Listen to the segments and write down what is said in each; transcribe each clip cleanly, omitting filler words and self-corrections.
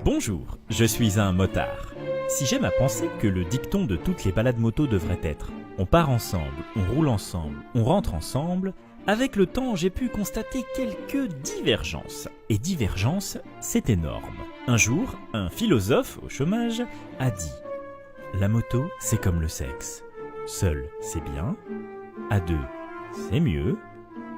Bonjour, je suis un motard. Si j'aime à penser que le dicton de toutes les balades moto devrait être « on part ensemble, on roule ensemble, on rentre ensemble », avec le temps j'ai pu constater quelques divergences. Et divergences, c'est énorme. Un jour, un philosophe au chômage a dit « la moto, c'est comme le sexe. Seul, c'est bien. À deux, c'est mieux.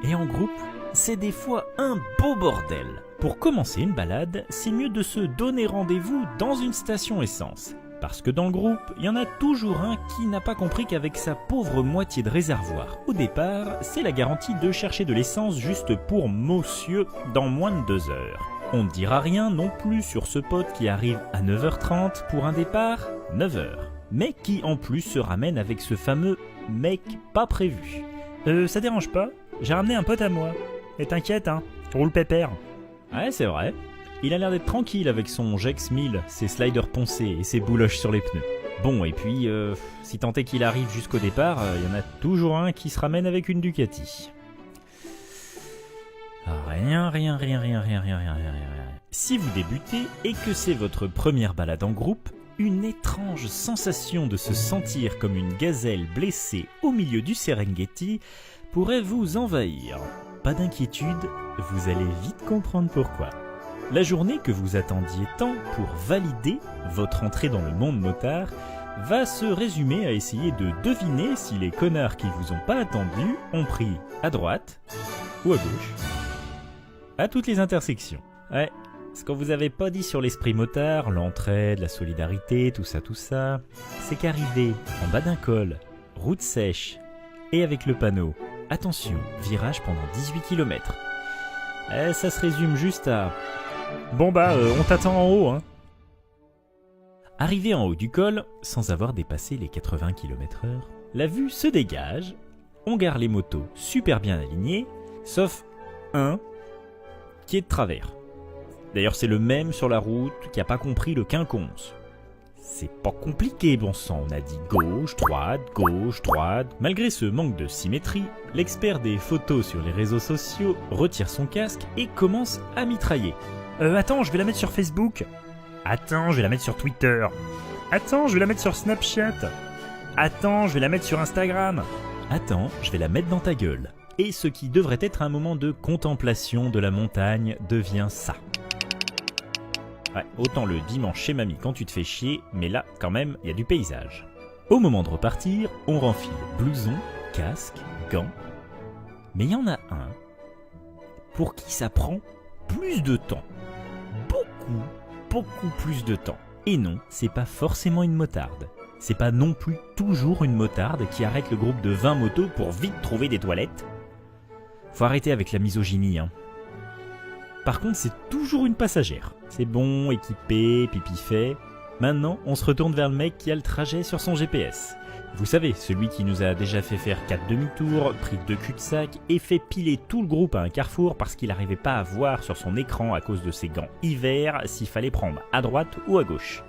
Et en groupe, c'est des fois un beau bordel. » Pour commencer une balade, c'est mieux de se donner rendez-vous dans une station essence. Parce que dans le groupe, il y en a toujours un qui n'a pas compris qu'avec sa pauvre moitié de réservoir au départ, c'est la garantie de chercher de l'essence juste pour monsieur dans moins de 2 heures. On ne dira rien non plus sur ce pote qui arrive à 9h30 pour un départ 9h, mais qui en plus se ramène avec ce fameux mec pas prévu. Ça dérange pas, j'ai ramené un pote à moi. Et t'inquiète hein, roule pépère. Ouais, c'est vrai. Il a l'air d'être tranquille avec son Jex 1000, ses sliders poncés et ses bouloches sur les pneus. Bon, et puis, si tant est qu'il arrive jusqu'au départ, il y en a toujours un qui se ramène avec une Ducati. Rien. Si vous débutez et que c'est votre première balade en groupe, une étrange sensation de se sentir comme une gazelle blessée au milieu du Serengeti pourrait vous envahir. Pas d'inquiétude, vous allez vite comprendre pourquoi. La journée que vous attendiez tant pour valider votre entrée dans le monde motard va se résumer à essayer de deviner si les connards qui vous ont pas attendu ont pris à droite ou à gauche, à toutes les intersections. Ouais, ce qu'on vous avait pas dit sur l'esprit motard, l'entraide, la solidarité, tout ça, c'est qu'arriver en bas d'un col, route sèche et avec le panneau « Attention, virage pendant 18 km ». Ça se résume juste à « Bon bah, on t'attend en haut, hein ». Arrivé en haut du col, sans avoir dépassé les 80 km/h, la vue se dégage, on gare les motos super bien alignées, sauf un qui est de travers. D'ailleurs c'est le même sur la route qui a pas compris le quinconce. C'est pas compliqué, bon sang, on a dit gauche, droite. Malgré ce manque de symétrie, l'expert des photos sur les réseaux sociaux retire son casque et commence à mitrailler. Attends, je vais la mettre sur Facebook. Attends, je vais la mettre sur Twitter. Attends, je vais la mettre sur Snapchat. Attends, je vais la mettre sur Instagram. Attends, je vais la mettre dans ta gueule. Et ce qui devrait être un moment de contemplation de la montagne devient ça. Ouais, autant le dimanche chez mamie quand tu te fais chier, mais là, quand même, il y a du paysage. Au moment de repartir, on renfile blouson, casque, gants. Mais il y en a un pour qui ça prend plus de temps. Beaucoup plus de temps. Et non, c'est pas forcément une motarde. C'est pas non plus toujours une motarde qui arrête le groupe de 20 motos pour vite trouver des toilettes. Faut arrêter avec la misogynie, hein. Par contre, c'est toujours une passagère. C'est bon, équipé, pipi fait. Maintenant, on se retourne vers le mec qui a le trajet sur son GPS. Vous savez, celui qui nous a déjà fait faire 4 demi-tours, pris 2 cul-de-sac et fait piler tout le groupe à un carrefour parce qu'il n'arrivait pas à voir sur son écran à cause de ses gants hiver s'il fallait prendre à droite ou à gauche.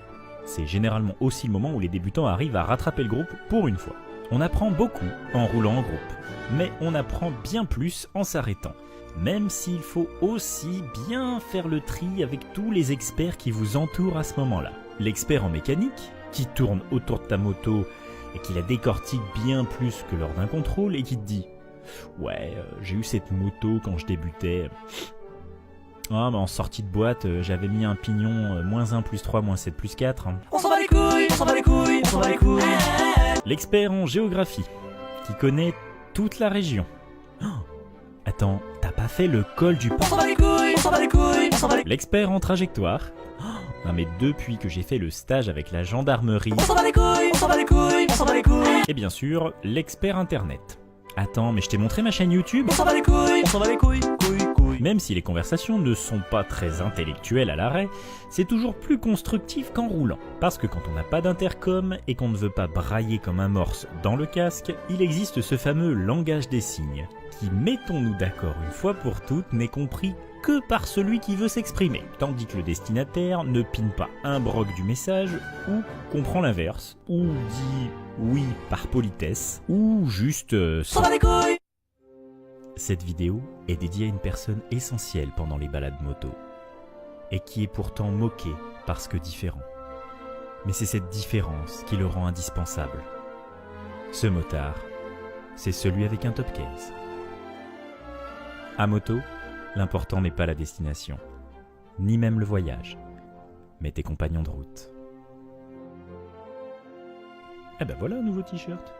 C'est généralement aussi le moment où les débutants arrivent à rattraper le groupe pour une fois. On apprend beaucoup en roulant en groupe, mais on apprend bien plus en s'arrêtant. Même s'il faut aussi bien faire le tri avec tous les experts qui vous entourent à ce moment-là. L'expert en mécanique, qui tourne autour de ta moto et qui la décortique bien plus que lors d'un contrôle et qui te dit « Ouais, j'ai eu cette moto quand je débutais. Ah, mais en sortie de boîte, j'avais mis un pignon -1 + 3 -7 + 4. Hein. On s'en bat les couilles. L'expert en géographie, qui connaît toute la région. Oh, attends, t'as pas fait le col du... On s'en bat les couilles. L'expert en trajectoire. Oh, non mais depuis que j'ai fait le stage avec la gendarmerie... On s'en bat les couilles. Et bien sûr, l'expert internet. Attends, mais je t'ai montré ma chaîne YouTube. On s'en bat les couilles. Même si les conversations ne sont pas très intellectuelles à l'arrêt, c'est toujours plus constructif qu'en roulant. Parce que quand on n'a pas d'intercom et qu'on ne veut pas brailler comme un morse dans le casque, il existe ce fameux langage des signes, qui, mettons-nous d'accord une fois pour toutes, n'est compris que par celui qui veut s'exprimer, tandis que le destinataire ne pine pas un broc du message, ou comprend l'inverse, ou dit oui par politesse, ou juste... S'en bat les couilles. Cette vidéo est dédiée à une personne essentielle pendant les balades moto, et qui est pourtant moquée parce que différent. Mais c'est cette différence qui le rend indispensable. Ce motard, c'est celui avec un top case. À moto, l'important n'est pas la destination, ni même le voyage, mais tes compagnons de route. Eh ben voilà un nouveau t-shirt.